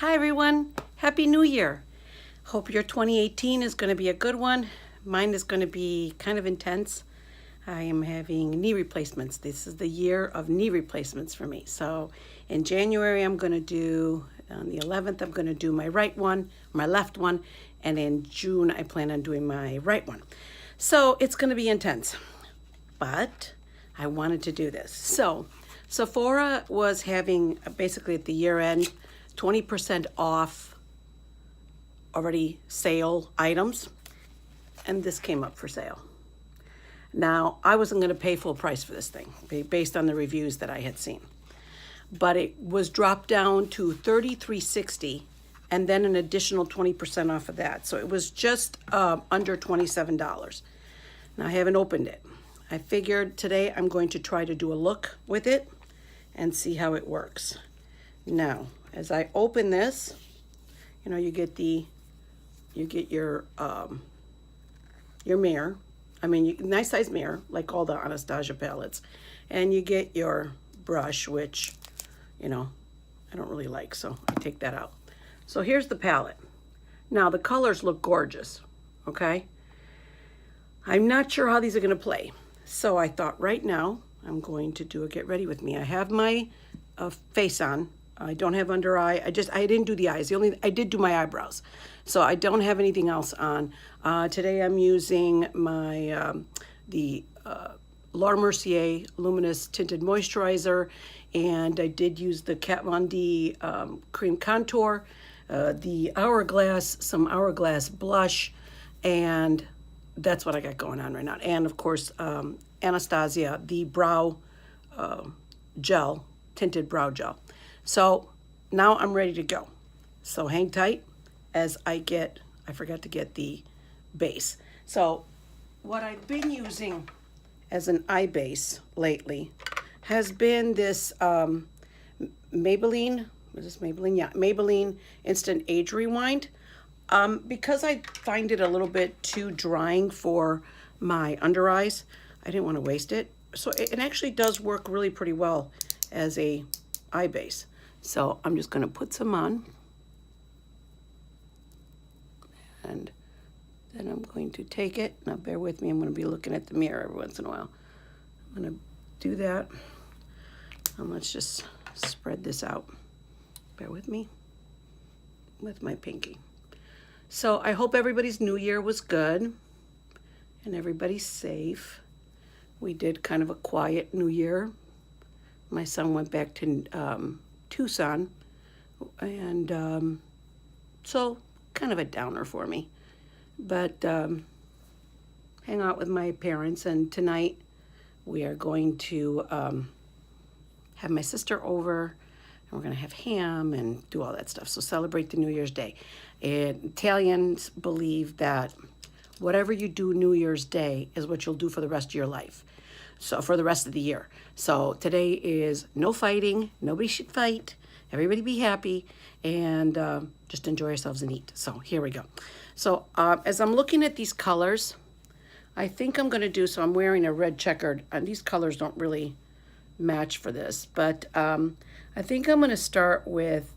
Hi everyone, Happy New Year. Hope your 2018 is going to be a good one. Mine is going to be kind of intense. I am having knee replacements. This is the year of knee replacements for me. So in January I'm going to do, on the 11th I'm going to do my right one, my left one, and in June I plan on doing my right one. So it's going to be intense, but I wanted to do this. So Sephora was having basically at the year end 20% off already sale items, and this came up for sale. Now, I wasn't going to pay full price for this thing based on the reviews that I had seen, but it was dropped down to $33.60 and then an additional 20% off of that. So it was just under $27. Now, I haven't opened it. I figured today I'm going to try to do a look with it and see how it works. Now, as I open this, you get your mirror. I mean, nice size mirror, like all the Anastasia palettes. And you get your brush, which, I don't really like, so I take that out. So here's the palette. Now, the colors look gorgeous, okay? I'm not sure how these are going to play. So I thought right now I'm going to do a get ready with me. I have my face on. I don't have under eye. I didn't do the eyes. I did do my eyebrows. So I don't have anything else on. Today I'm using my the Laura Mercier Luminous Tinted Moisturizer, and I did use the Kat Von D Cream Contour, the some Hourglass blush, and that's what I got going on right now. And of course, Anastasia, the brow gel, tinted brow gel. So now I'm ready to go. So hang tight as I forgot to get the base. So what I've been using as an eye base lately has been this Maybelline, is this Maybelline? Yeah, Maybelline Instant Age Rewind. Because I find it a little bit too drying for my under eyes, I didn't want to waste it. So it actually does work really pretty well as a eye base. So I'm just going to put some on. And then I'm going to take it. Now bear with me, I'm going to be looking at the mirror every once in a while. I'm going to do that. And let's just spread this out. Bear with me with my pinky. So I hope everybody's New Year was good and everybody's safe. We did kind of a quiet New Year. My son went back to Tucson, and so kind of a downer for me. But hang out with my parents, and tonight we are going to have my sister over, and we're going to have ham and do all that stuff. So celebrate the New Year's Day. And Italians believe that whatever you do New Year's Day is what you'll do for the rest of your life. So for the rest of the year. So today is no fighting. Nobody should fight. Everybody be happy and just enjoy yourselves and eat. So here we go. So as I'm looking at these colors, I think I'm going to do, so I'm wearing a red checkered, and these colors don't really match for this, but I think I'm going to start with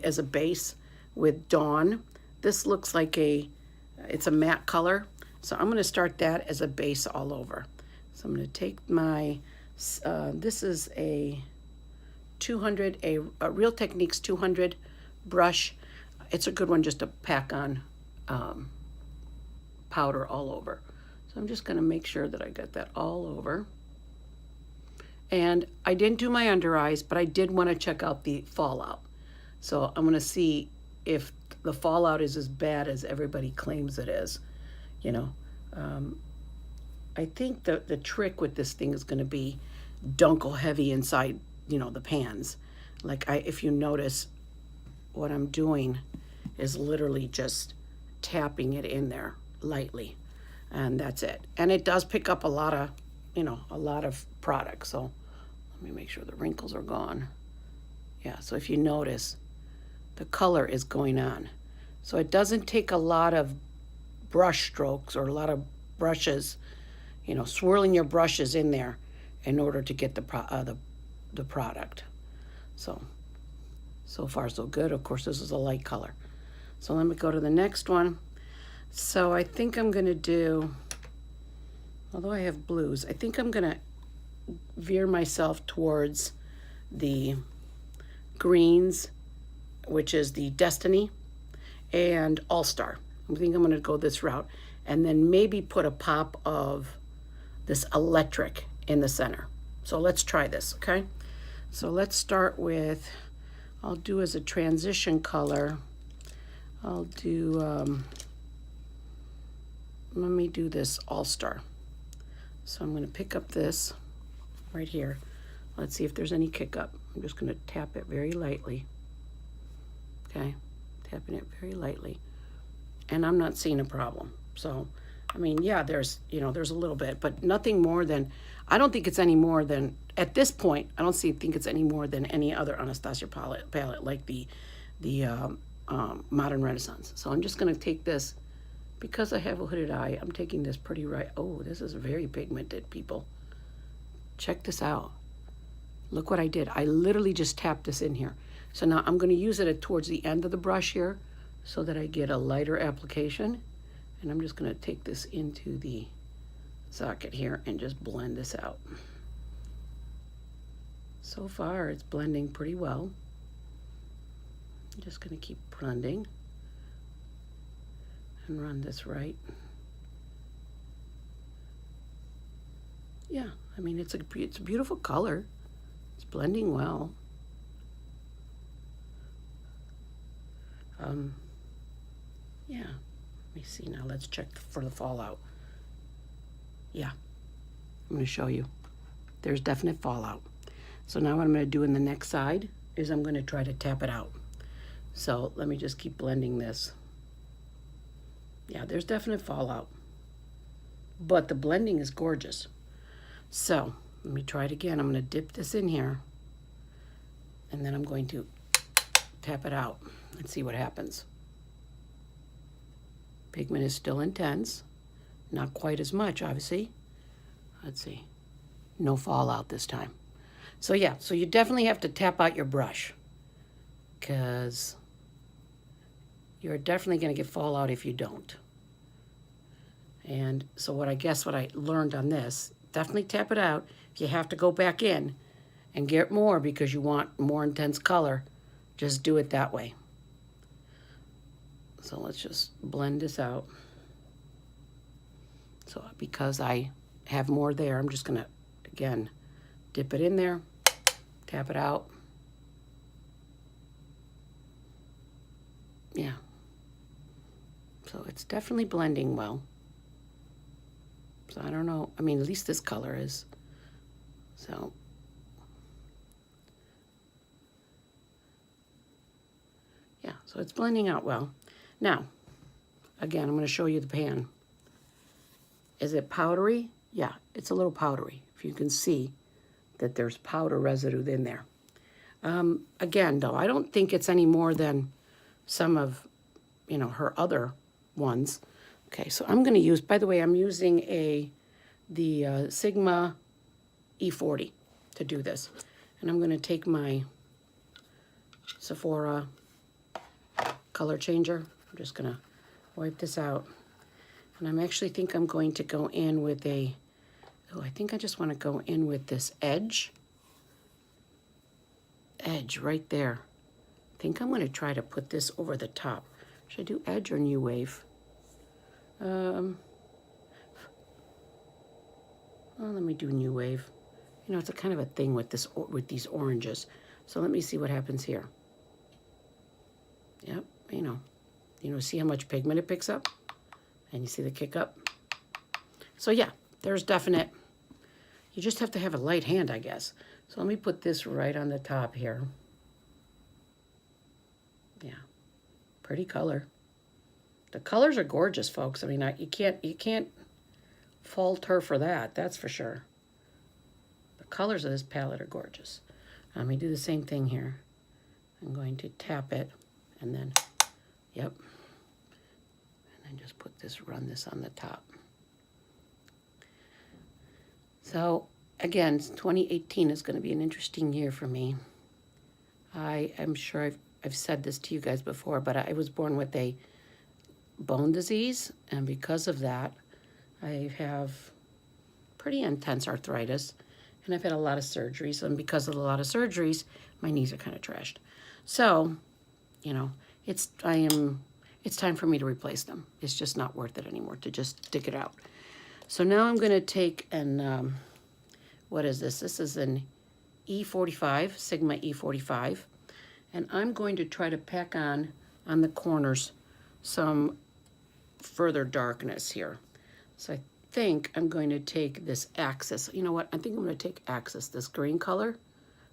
as a base with Dawn. This looks like it's a matte color. So I'm going to start that as a base all over. So I'm going to take my, this is a 200, a Real Techniques 200 brush. It's a good one just to pack on powder all over. So I'm just going to make sure that I got that all over. And I didn't do my under eyes, but I did want to check out the fallout. So I'm going to see if the fallout is as bad as everybody claims it is, I think the trick with this thing is going to be dunkel heavy inside, the pans. Like if you notice, what I'm doing is literally just tapping it in there lightly, and that's it. And it does pick up a lot of product. So let me make sure the wrinkles are gone. Yeah, so if you notice, the color is going on. So it doesn't take a lot of brush strokes or a lot of brushes, swirling your brushes in there in order to get the product. So So far, so good. Of course, this is a light color. So let me go to the next one. So I think I'm going to do, although I have blues, I think I'm going to veer myself towards the greens, which is the Destiny and All-Star. I think I'm going to go this route, and then maybe put a pop of this electric in the center. So let's try this, okay? So let's start with, I'll do as a transition color, I'll do, let me do this All-Star. So I'm going to pick up this right here. Let's see if there's any kick up. I'm just going to tap it very lightly. Okay, tapping it very lightly. And I'm not seeing a problem. So, I mean, yeah, there's a little bit, but nothing more than, I don't think it's any more than, at this point, I don't think it's any more than any other Anastasia palette like the Modern Renaissance. So I'm just going to take this, because I have a hooded eye, I'm taking this pretty right. Oh, this is very pigmented, people. Check this out. Look what I did. I literally just tapped this in here. So now I'm going to use it towards the end of the brush here so that I get a lighter application. And I'm just going to take this into the socket here and just blend this out. So far, it's blending pretty well. I'm just going to keep blending and run this right. Yeah, I mean, it's a beautiful color. It's blending well. Yeah, let me see now. Let's check for the fallout. Yeah, I'm going to show you. There's definite fallout. So now what I'm going to do in the next side is I'm going to try to tap it out. So let me just keep blending this. Yeah, there's definite fallout. But the blending is gorgeous. So let me try it again. I'm going to dip this in here. And then I'm going to tap it out and see what happens. Pigment is still intense. Not quite as much, obviously. Let's see. No fallout this time. So yeah, so you definitely have to tap out your brush, because you're definitely going to get fallout if you don't. And so what I learned on this, definitely tap it out. If you have to go back in and get more because you want more intense color, just do it that way. So let's just blend this out. So because I have more there, I'm just going to, again, dip it in there, tap it out. Yeah. So it's definitely blending well. So I don't know. I mean, at least this color is. So. Yeah, so it's blending out well. Now, again, I'm going to show you the pan. Is it powdery? Yeah, it's a little powdery. If you can see that there's powder residue in there. Again, though, I don't think it's any more than some of, her other ones. Okay, so I'm going to use, by the way, I'm using the Sigma E40 to do this. And I'm going to take my Sephora color changer. I'm just going to wipe this out. And I'm actually think I'm going to go in with I think I just want to go in with this edge right there. I think I'm going to try to put this over the top. Should I do edge or new wave? Well, let me do new wave. It's a kind of a thing with these oranges. So let me see what happens here. Yep, see how much pigment it picks up? And you see the kick up? So yeah, there's definite, you just have to have a light hand, I guess. So let me put this right on the top here. Yeah, pretty color. The colors are gorgeous, folks. I mean, you can't fault her for that. That's for sure. The colors of this palette are gorgeous. Let me do the same thing here. I'm going to tap it and then, yep. And then just run this on the top. So again, 2018 is going to be an interesting year for me. I am sure I've said this to you guys before, but I was born with a bone disease, and because of that, I have pretty intense arthritis, and I've had a lot of surgeries, and because of a lot of surgeries, my knees are kind of trashed. So, you know, it's time for me to replace them. It's just not worth it anymore to just stick it out. So now I'm going to take an, what is this? This is an E45, Sigma E45, and I'm going to try to pack on the corners some further darkness here. So I think I'm going to take this Axis. You know what? I think I'm going to take Axis, this green color.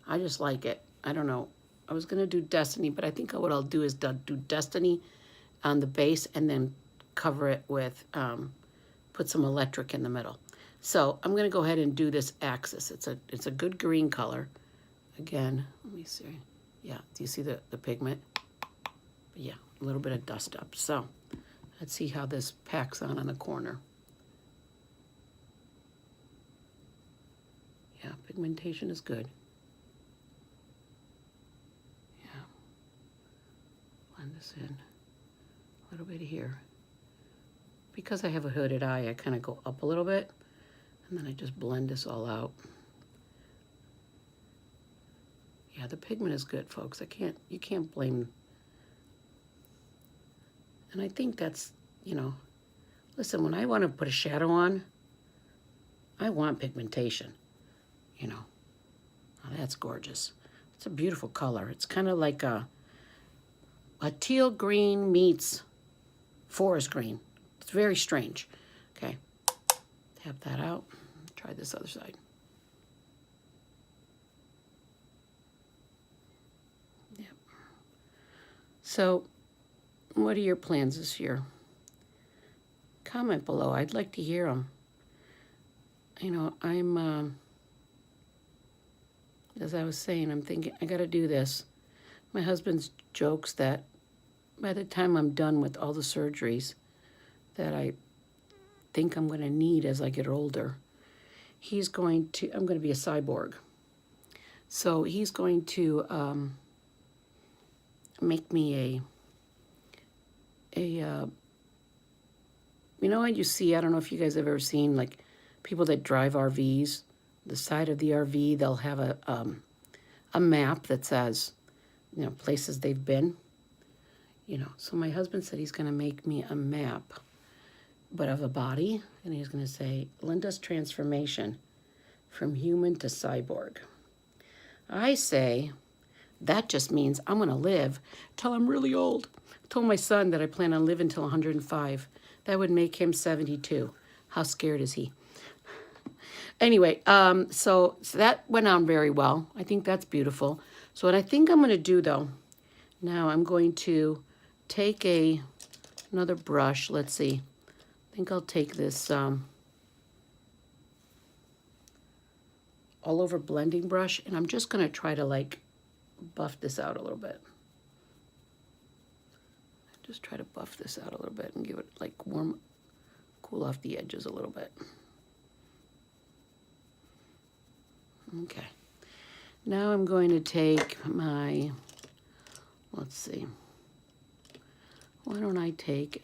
I just like it. I don't know. I was going to do Destiny, but I think what I'll do is do Destiny on the base and then cover it with, put some electric in the middle. So I'm going to go ahead and do this Axis. It's a good green color. Again, let me see. Yeah, do you see the pigment? But yeah, a little bit of dust up. So let's see how this packs on the corner. Yeah, pigmentation is good. Yeah. Blend this in. A little bit here. Because I have a hooded eye, I kind of go up a little bit, and then I just blend this all out. Yeah, the pigment is good, folks. You can't blame. And I think that's, you know, listen, when I want to put a shadow on, I want pigmentation, you know. Oh, that's gorgeous. It's a beautiful color. It's kind of like a teal green meets forest green. It's very strange. Okay, tap that out. Try this other side. Yep. So, what are your plans this year? Comment below. I'd like to hear them. You know, I'm, as I was saying, I'm thinking, I got to do this. My husband's jokes that by the time I'm done with all the surgeries that I think I'm going to need as I get older, I'm going to be a cyborg. So he's going to make me you know what you see, I don't know if you guys have ever seen, like, people that drive RVs, the side of the RV, they'll have a map that says, you know, places they've been. You know, so my husband said he's going to make me a map, but of a body, and he's going to say, Linda's transformation from human to cyborg. I say, that just means I'm going to live till I'm really old. I told my son that I plan on living till 105. That would make him 72. How scared is he? Anyway, so that went on very well. I think that's beautiful. So what I think I'm going to do, though, now I'm going to take another brush. Let's see. I think I'll take this all over blending brush, and I'm just going to try to, like, buff this out a little bit. Just try to buff this out a little bit and give it, like, cool off the edges a little bit. Okay. Now I'm going to take my, let's see. Why don't I take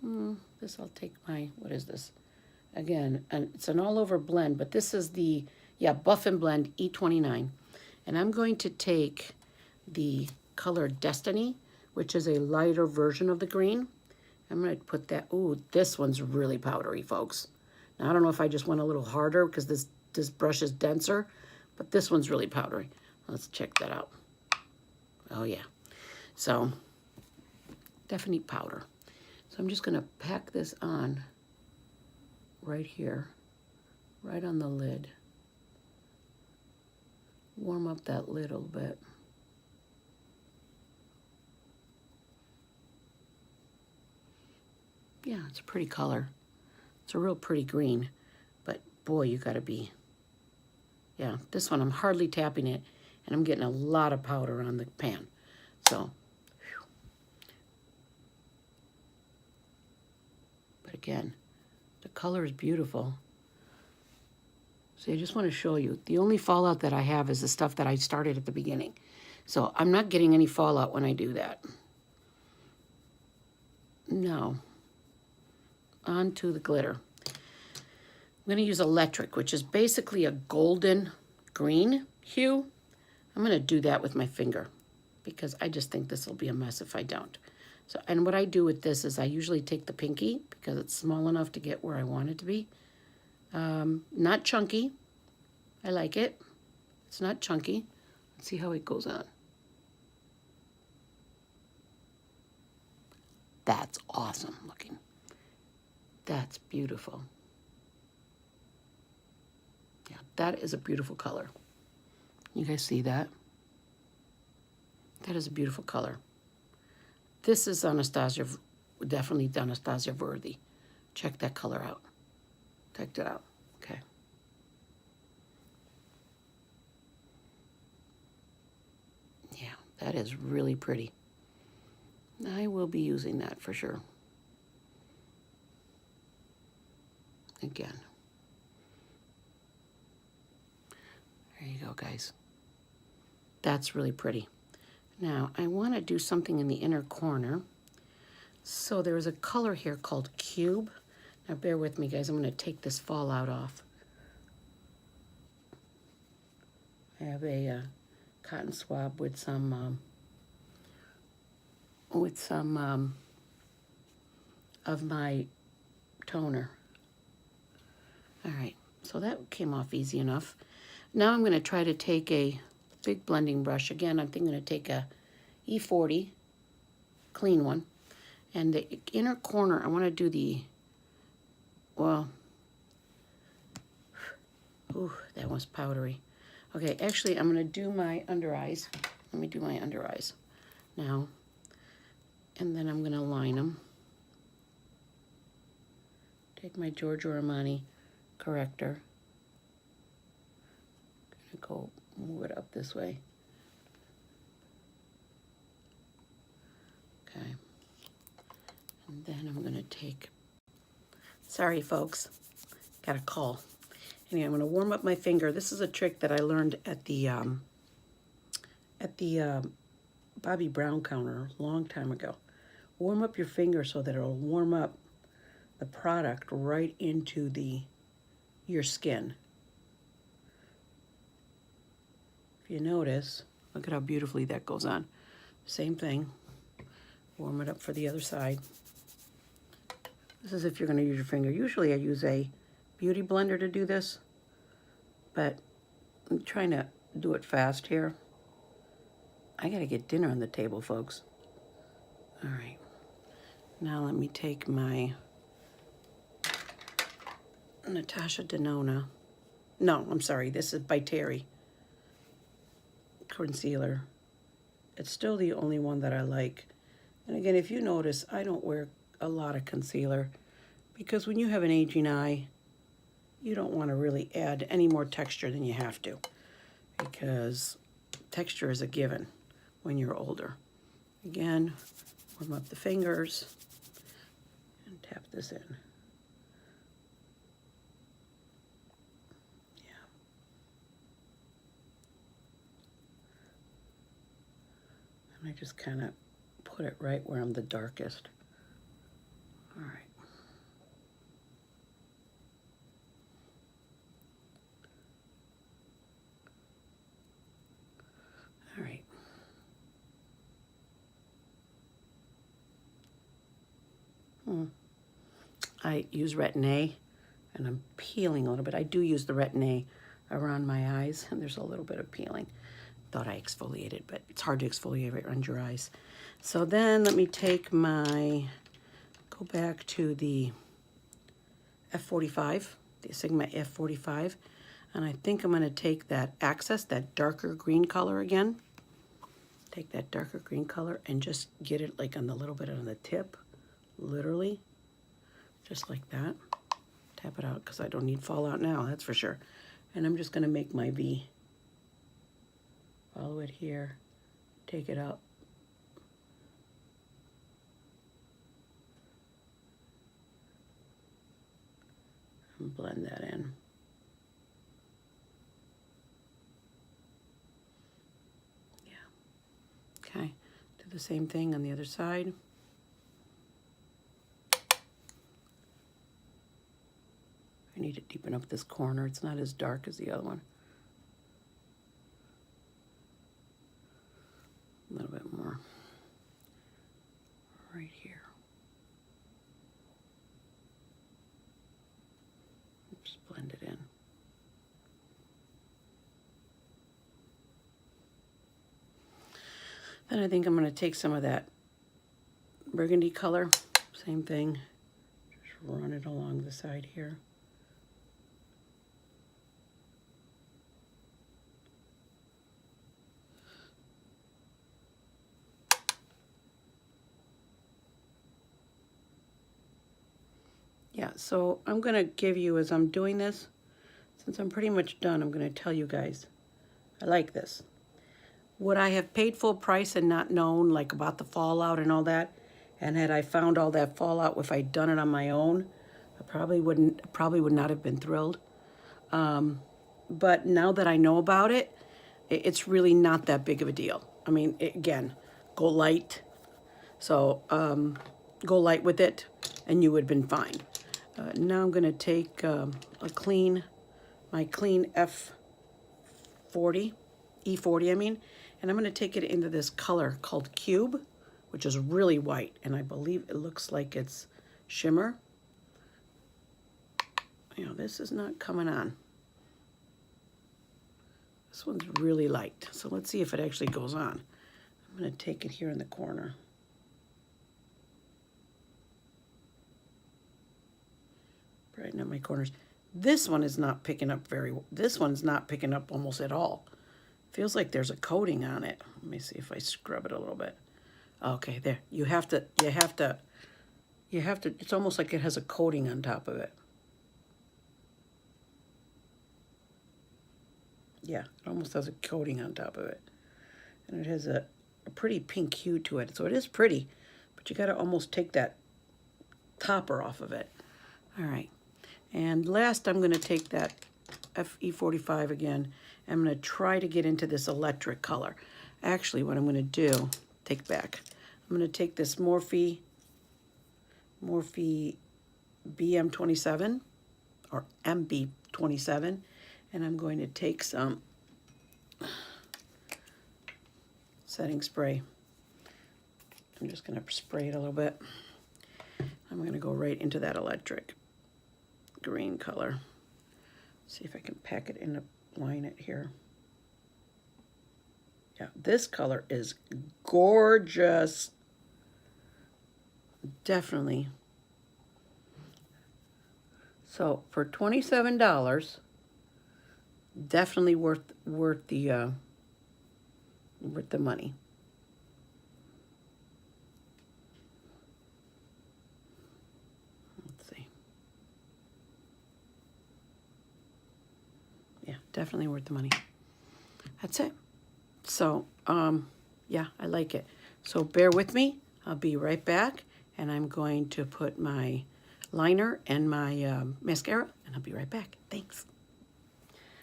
I'll take my, what is this? Again, and it's an all-over blend, but this is the, Buff and Blend E29. And I'm going to take the color Destiny, which is a lighter version of the green. I'm going to put that, ooh, this one's really powdery, folks. Now, I don't know if I just went a little harder because this brush is denser, but this one's really powdery. Let's check that out. Oh, yeah. So, definitely powder. So I'm just going to pack this on right here, right on the lid. Warm up that lid a little bit. Yeah, it's a pretty color. It's a real pretty green, but boy, you gotta be, yeah, this one I'm hardly tapping it, and I'm getting a lot of powder on the pan. So, whew. But again, the color is beautiful. See, I just want to show you. The only fallout that I have is the stuff that I started at the beginning. So I'm not getting any fallout when I do that. Now, onto the glitter. I'm going to use electric, which is basically a golden green hue. I'm going to do that with my finger because I just think this will be a mess if I don't. So, and what I do with this is I usually take the pinky because it's small enough to get where I want it to be. Not chunky. I like it. It's not chunky. Let's see how it goes on. That's awesome looking. That's beautiful. Yeah, that is a beautiful color. You guys see that? That is a beautiful color. This is Anastasia, definitely Anastasia worthy. Check that color out. Check it out. Okay. Yeah, that is really pretty. I will be using that for sure. Again. There you go, guys. That's really pretty. Now, I want to do something in the inner corner. So there's a color here called Cube. Now, bear with me, guys. I'm going to take this fallout off. I have a cotton swab with some of my toner. All right, so that came off easy enough. Now I'm going to try to take a big blending brush. Again, I'm thinking to take a E40, clean one. And the inner corner, I want to do the, well, ooh, that was powdery. Okay, actually, I'm going to do my under eyes. Let me do my under eyes now. And then I'm going to line them. Take my Giorgio Armani corrector. I'm going to go move it up this way. Okay. And then I'm going to take, sorry folks, got a call. Anyway, I'm going to warm up my finger. This is a trick that I learned at the Bobbi Brown counter a long time ago. Warm up your finger so that it'll warm up the product right into your skin. If you notice, look at how beautifully that goes on. Same thing. Warm it up for the other side. This is if you're going to use your finger. Usually I use a beauty blender to do this, but I'm trying to do it fast here. I got to get dinner on the table, folks. All right. Now let me take my Natasha Denona. No, I'm sorry. This is by Terry concealer. It's still the only one that I like. And again, if you notice, I don't wear a lot of concealer because when you have an aging eye, you don't want to really add any more texture than you have to because texture is a given when you're older. Again, warm up the fingers and tap this in. Yeah. And I just kind of put it right where I'm the darkest. All right. All right. I use Retin-A, and I'm peeling a little bit. I do use the Retin-A around my eyes, and there's a little bit of peeling. Thought I exfoliated, but it's hard to exfoliate right around your eyes. So then let me take go back to the F45, the Sigma F45, and I think I'm going to take that Access, that darker green color again. Take that darker green color and just get it like on the little bit on the tip, literally, just like that. Tap it out because I don't need fallout now, that's for sure. And I'm just going to make my V. Follow it here, take it up. And blend that in. Do the same thing on the other side. I need to deepen up this corner. It's not as dark as the other one. A little bit more right here. Just blend it in. Then I think I'm going to take some of that burgundy color, same thing, just run it along the side here. Yeah, so I'm going to give you, as I'm doing this, since I'm pretty much done, I'm going to tell you guys, I like this. Would I have paid full price and not known, like, about the fallout and all that? And had I found all that fallout if I'd done it on my own, I probably would not have been thrilled. But now that I know about it, it's really not that big of a deal. I mean, again, go light. So go light with it, and you would have been fine. Now I'm going to take my clean F40, E40 I mean, and I'm going to take it into this color called Cube, which is really white, and I believe it looks like it's shimmer. You know, this is not coming on. This one's really light, so let's see if it actually goes on. I'm going to take it here in the corner. Brighten up my corners. This one is not picking up this one's not picking up almost at all. Feels like there's a coating on it. Let me see if I scrub it a little bit. Okay, there. You have to, it's almost like it has a coating on top of it. Yeah, it almost has a coating on top of it. And it has a pretty pink hue to it. So it is pretty, but you got to almost take that topper off of it. All right. And last, I'm going to take that FE45 again. I'm going to try to get into this electric color. Actually, what I'm going to do, take back. I'm going to take this Morphe BM27 or MB27, and I'm going to take some setting spray. I'm just going to spray it a little bit. I'm going to go right into that electric green color. See if I can pack it in a line it here. Yeah, this color is gorgeous. Definitely. So for $27, definitely worth the money. Let's see. Yeah, definitely worth the money. That's it. So, yeah, I like it. So bear with me. I'll be right back, and I'm going to put my liner and my mascara, and I'll be right back. Thanks.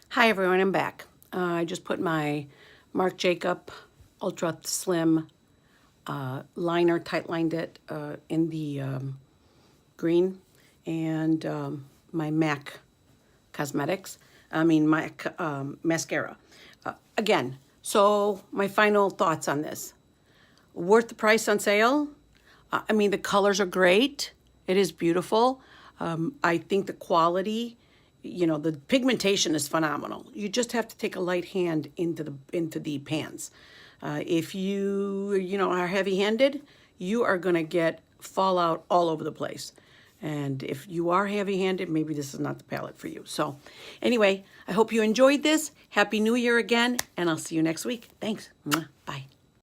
Hi, everyone. I'm back. I just put my Marc Jacob Ultra Slim liner, tight lined it in the green, and my MAC Cosmetics. MAC mascara. Again, so my final thoughts on this. Worth the price on sale? I mean, the colors are great. It is beautiful. I think the quality, you know, the pigmentation is phenomenal. You just have to take a light hand into the pans. If you are heavy-handed, you are going to get fallout all over the place. And if you are heavy-handed, maybe this is not the palette for you. So anyway, I hope you enjoyed this. Happy New Year again, and I'll see you next week. Thanks. Bye.